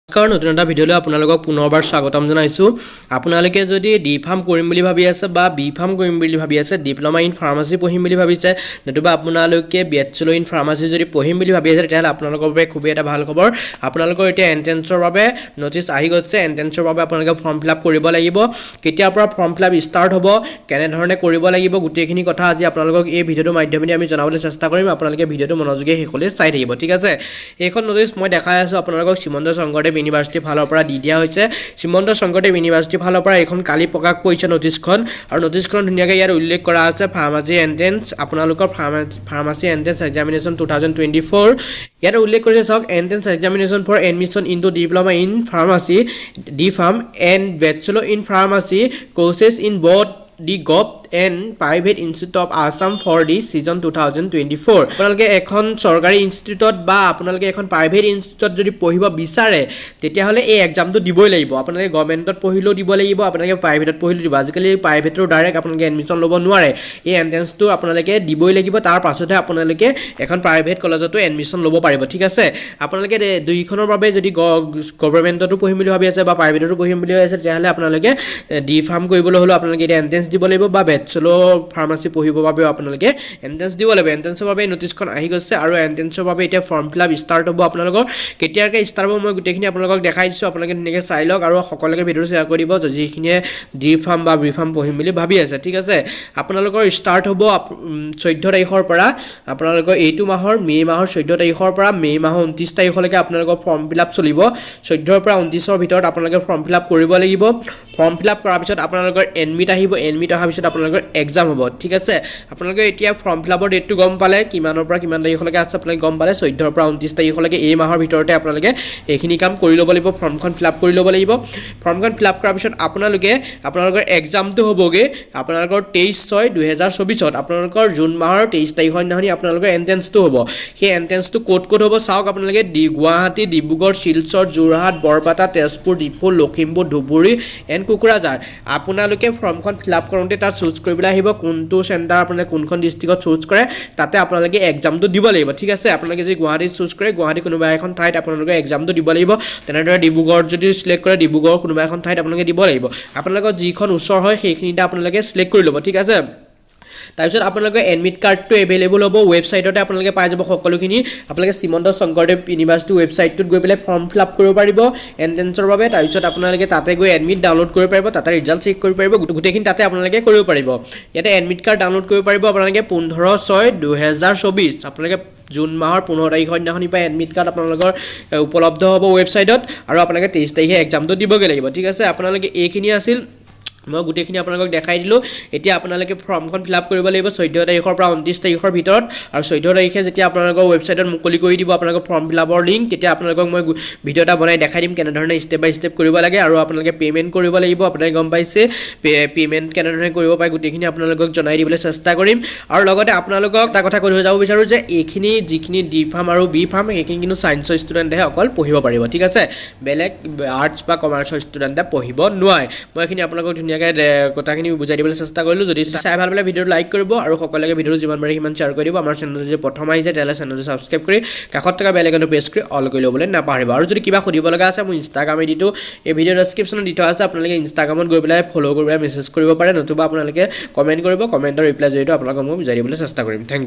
নমস্কাৰ নতুন এটা ভিডিঅ'লৈ আপোনালোকক পুনৰবাৰ স্বাগতম জনাইছো। আপোনালোকে যদি ডি ফাৰ্ম কৰিম বুলি ভাবি আছে বা বি ফাৰ্ম কৰিম বুলি ভাবি আছে, ডিপ্লোমা ইন ফাৰ্মাসী পঢ়িম বুলি ভাবিছে, নতুবা আপোনালোকে বেচেলৰ ইন ফাৰ্মাসী যদি পঢ়িম বুলি ভাবি আছে, তেতিয়াহ'লে আপোনালোকৰ বাবে খুবেই এটা ভাল খবৰ। আপোনালোকৰ এতিয়া এন্ট্ৰেন্সৰ বাবে নটিচ আহি গৈছে। এন্ট্ৰেন্সৰ বাবে আপোনালোকে ফৰ্ম ফিল আপ কৰিব লাগিব। কেতিয়াৰ পৰা ফৰ্ম ফিল আপ ষ্টাৰ্ট হ'ব, কেনেধৰণে কৰিব লাগিব, গোটেইখিনি কথা আজি আপোনালোকক এই ভিডিঅ'টোৰ মাধ্যমেৰে আমি জনাবলৈ চেষ্টা কৰিম। আপোনালোকে ভিডিঅ'টো মনোযোগেৰে শেষলৈ চাই থাকিব, ঠিক আছে। এইখন নটিচ মই দেখাই আছো আপোনালোকক শ্ৰীমন্ত শংকৰদেৱ ইউনিভাৰ্চিটি ফালৰ পৰা দি দিয়া হৈছে। শ্ৰীমন্ত শংকৰদেৱ ইউনিভাৰ্চিটি ফালৰ পৰা এখন কালি প্ৰকাশ কৰিছে নটিচখন, আৰু নটিচখন ধুনীয়াকৈ ইয়াত উল্লেখ কৰা আছে ফাৰ্মাচী এন্ট্ৰেন্স, আপোনালোকৰ ফাৰ্মাচী এন্ট্ৰেন্স এক্সামিনেশ্যন 2024। ইয়াত উল্লেখ কৰিছে চাওক, entrance examination for admission into diploma in pharmacy D pharm and bachelor in pharmacy courses in both the gov and private institute of Assam for the session 2024। আপোনালোকে এখন চৰকাৰী ইনষ্টিটিউটত বা আপোনালোকে এখন প্ৰাইভেট ইনষ্টিটিউটত যদি পঢ়িব বিচাৰে, তেতিয়াহ'লে এই এক্সামটো দিবই লাগিব। আপোনালোকে গভৰ্ণমেণ্টত পঢ়িলেও দিব লাগিব, আপোনালোকে প্ৰাইভেটত পঢ়িলেও দিব। আজিকালি প্ৰাইভেটৰ ডাইৰেক্ট আপোনালোকে এডমিশ্যন ল'ব নোৱাৰে। এই এণ্ট্ৰেন্সটো আপোনালোকে দিবই লাগিব, তাৰ পাছতহে আপোনালোকে এখন প্ৰাইভেট কলেজতো এডমিশ্যন ল'ব পাৰিব, ঠিক আছে। আপোনালোকে দুইখনৰ বাবে যদি গভৰ্ণমেণ্টতো পঢ়িম বুলি ভাবি আছে বা প্ৰাইভেটতো পঢ়িম বুলি ভাবি আছে, তেতিয়াহ'লে আপোনালোকে ডি ফাৰ্ম কৰিবলৈ হ'লেও আপোনালোকে এতিয়া এণ্ট্ৰেন্স দিব লাগিব, বা বেচেলৰ ফাৰ্মাচী পঢ়িবৰ বাবেও আপোনালোকে এণ্ট্ৰেন্স দিব লাগিব। এণ্ট্ৰেন্সৰ বাবে নটিচখন আহি গৈছে, আৰু এণ্ট্ৰেন্সৰ বাবে এতিয়া ফৰ্ম ফিল আপ ষ্টাৰ্ট হ'ব। আপোনালোকৰ কেতিয়াকৈ ষ্টাৰ্ট হ'ব মই গোটেইখিনি আপোনালোকক দেখাই দিছোঁ। আপোনালোকে ধুনীয়াকৈ চাই লওক আৰু সকলোকে ভিডিঅ'টো শ্বেয়াৰ কৰি দিব যিখিনিয়ে ডি ফাৰ্ম বা বি ফাৰ্ম পঢ়িম বুলি ভাবি আছে, ঠিক আছে। আপোনালোকৰ ষ্টাৰ্ট হ'ব 14 তাৰিখৰ পৰা। আপোনালোকৰ এইটো মাহৰ মে' মাহৰ 14 তাৰিখৰ পৰা মে' মাহৰ 29 তাৰিখলৈকে আপোনালোকৰ ফৰ্ম ফিল আপ চলিব। 14 পৰা 29ৰ ভিতৰত আপোনালোকে ফৰ্ম ফিল আপ কৰিব লাগিব। ফৰ্ম ফিল আপ কৰাৰ পিছত আপোনালোকৰ এডমিট আহিব। এডমিট অহাৰ পিছত আপোনালোকৰ এক্সাম হ'ব, ঠিক আছে। আপোনালোকে এতিয়া ফৰ্ম ফিল আপৰ ডেটটো গম পালে, কিমানৰ পৰা কিমান তাৰিখলৈকে আছে আপোনালোকে গম পালে। 14 পৰা 29 তাৰিখলৈকে এই মাহৰ ভিতৰতে আপোনালোকে এইখিনি কাম কৰি ল'ব লাগিব, ফৰ্মখন ফিল আপ কৰি ল'ব লাগিব। ফৰ্মখন ফিল আপ কৰাৰ পিছত আপোনালোকৰ এক্সামটো হ'বগৈ আপোনালোকৰ 23/6/2024। আপোনালোকৰ জুন মাহৰ 23 তাৰিখৰ দিনাখনি আপোনালোকৰ এণ্ট্ৰেন্সটো হ'ব। সেই এণ্ট্ৰেন্সটো ক'ত হ'ব চাওক। আপোনালোকে গুৱাহাটী, ডিব্ৰুগড়, শিলচৰ, যোৰহাট, বৰপেটা, তেজপুৰ, ডিফু, লখিমপুৰ, ধুবুৰী এণ্ড কোকৰাঝাৰ। আপোনালোকে ফৰ্মখন ফিল আপ কৰোঁতে তাত চুজ কৰিবলৈ আহিব কোনটো চেণ্টাৰ, আপোনালোকে কোনখন ডিষ্ট্ৰিক্টত চুজ কৰে, তাতে আপোনালোকে এক্সামটো দিব লাগিব, ঠিক আছে। আপোনালোকে যদি গুৱাহাটীত চুজ কৰে, গুৱাহাটী কোনোবা এখন ঠাইত আপোনালোকে এক্সামটো দিব লাগিব। তেনেদৰে ডিব্ৰুগড়ত যদি চিলেক্ট কৰে, ডিব্ৰুগড় কোনোবা এখন ঠাইত আপোনালোকে দিব লাগিব। আপোনালোকৰ যিখন ওচৰ হয় সেইখিনিতে আপোনালোকে চিলেক্ট কৰি ল'ব, ঠিক আছে। তাৰপিছত আপোনালোকৰ এডমিট কাৰ্ডটো এভেইলেবল হ'ব ৱেবছাইটতে, আপোনালোকে পাই যাব সকলোখিনি। আপোনালোকে শ্ৰীমন্ত শংকৰদেৱ ইউনিভাৰ্চিটি ৱেবছাইটটোত গৈ পেলাই ফৰ্ম ফিল আপ কৰিব পাৰিব এণ্ট্ৰেন্সৰ বাবে। তাৰপিছত আপোনালোকে তাতে গৈ এডমিট ডাউনলোড কৰিব পাৰিব, তাতে ৰিজাল্ট চেক কৰিব পাৰিব, গোটেইখিনি তাতে আপোনালোকে কৰিব পাৰিব। ইয়াতে এডমিট কাৰ্ড ডাউনলোড কৰিব পাৰিব আপোনালোকে 15/6/2024। আপোনালোকে জুন মাহৰ 15 তাৰিখৰ দিনাখনি পাই এডমিট কাৰ্ড আপোনালোকৰ উপলব্ধ হ'ব ৱেবছাইটত, আৰু আপোনালোকে 23 তাৰিখে এক্সামটো দিবগৈ লাগিব, ঠিক আছে। আপোনালোকে এইখিনি আছিল, মই গোটেইখিনি আপোনালোকক দেখাই দিলোঁ। এতিয়া আপোনালোকে ফৰ্মখন ফিল আপ কৰিব লাগিব 14 তাৰিখৰ পৰা 29 তাৰিখৰ ভিতৰত, আৰু 14 তাৰিখে যেতিয়া আপোনালোকৰ ৱেবছাইটত মুকলি কৰি দিব আপোনালোকৰ ফৰ্ম ফিল আপৰ লিংক, তেতিয়া আপোনালোকক মই ভিডিঅ' এটা বনাই দেখাই দিম কেনেধৰণে ষ্টেপ বাই ষ্টেপ কৰিব লাগে। আৰু আপোনালোকে পে'মেণ্ট কৰিব লাগিব, আপোনালোকে গম পাইছে। পে'মেণ্ট কেনেধৰণে কৰিব পাৰে গোটেইখিনি আপোনালোকক জনাই দিবলৈ চেষ্টা কৰিম। আৰু লগতে আপোনালোকক এটা কথা কৈ যাব বিচাৰোঁ যে এইখিনি যিখিনি ডি ফাৰ্ম আৰু বি ফাৰ্ম সেইখিনি কিন্তু ছায়েন্সৰ ষ্টুডেণ্টেহে অকল পঢ়িব পাৰিব, ঠিক আছে। বেলেগ আৰ্টছ বা কমাৰ্চৰ ষ্টুডেণ্টে পঢ়িব নোৱাৰে। মই এইখিনি আপোনালোকক ধুনীয়াকৈ কথাখিনি বুজাই দিবলৈ চেষ্টা কৰিলোঁ। যদি চাই ভাল পালে ভিডিঅ'টো লাইক কৰিব, আৰু সকলোকে ভিডিঅ'টো যিমান পাৰে সিমান শ্বেয়াৰ কৰি দিব। আমাৰ চেনেলটো যদি প্ৰথম আহিছে তেতিয়াহ'লে চেনেলটো ছাবস্ক্ৰাইব কৰি কাষত থকা বেল আইকনটো প্ৰেছ কৰি অল কৰি ল'বলৈ নাপাহৰিব। আৰু যদি কিবা সুধিব লগা আছে, মোৰ ইনষ্টাগ্ৰাম আইডিটো এই ভিডিঅ' ডেছক্ৰিপশ্যনত দি থোৱা আছে। আপোনালোকে ইনষ্টাগ্ৰামত গৈ পেলাই ফ'ল' কৰি পেলাই মেছেজ কৰিব পাৰে, নতুবা আপোনালোকে কমেণ্ট কৰিব। কমেণ্টৰ ৰিপ্লাই জৰিয়তে আপোনালোকক মই বুজাই দিবলৈ চেষ্টা কৰিম। Thank U.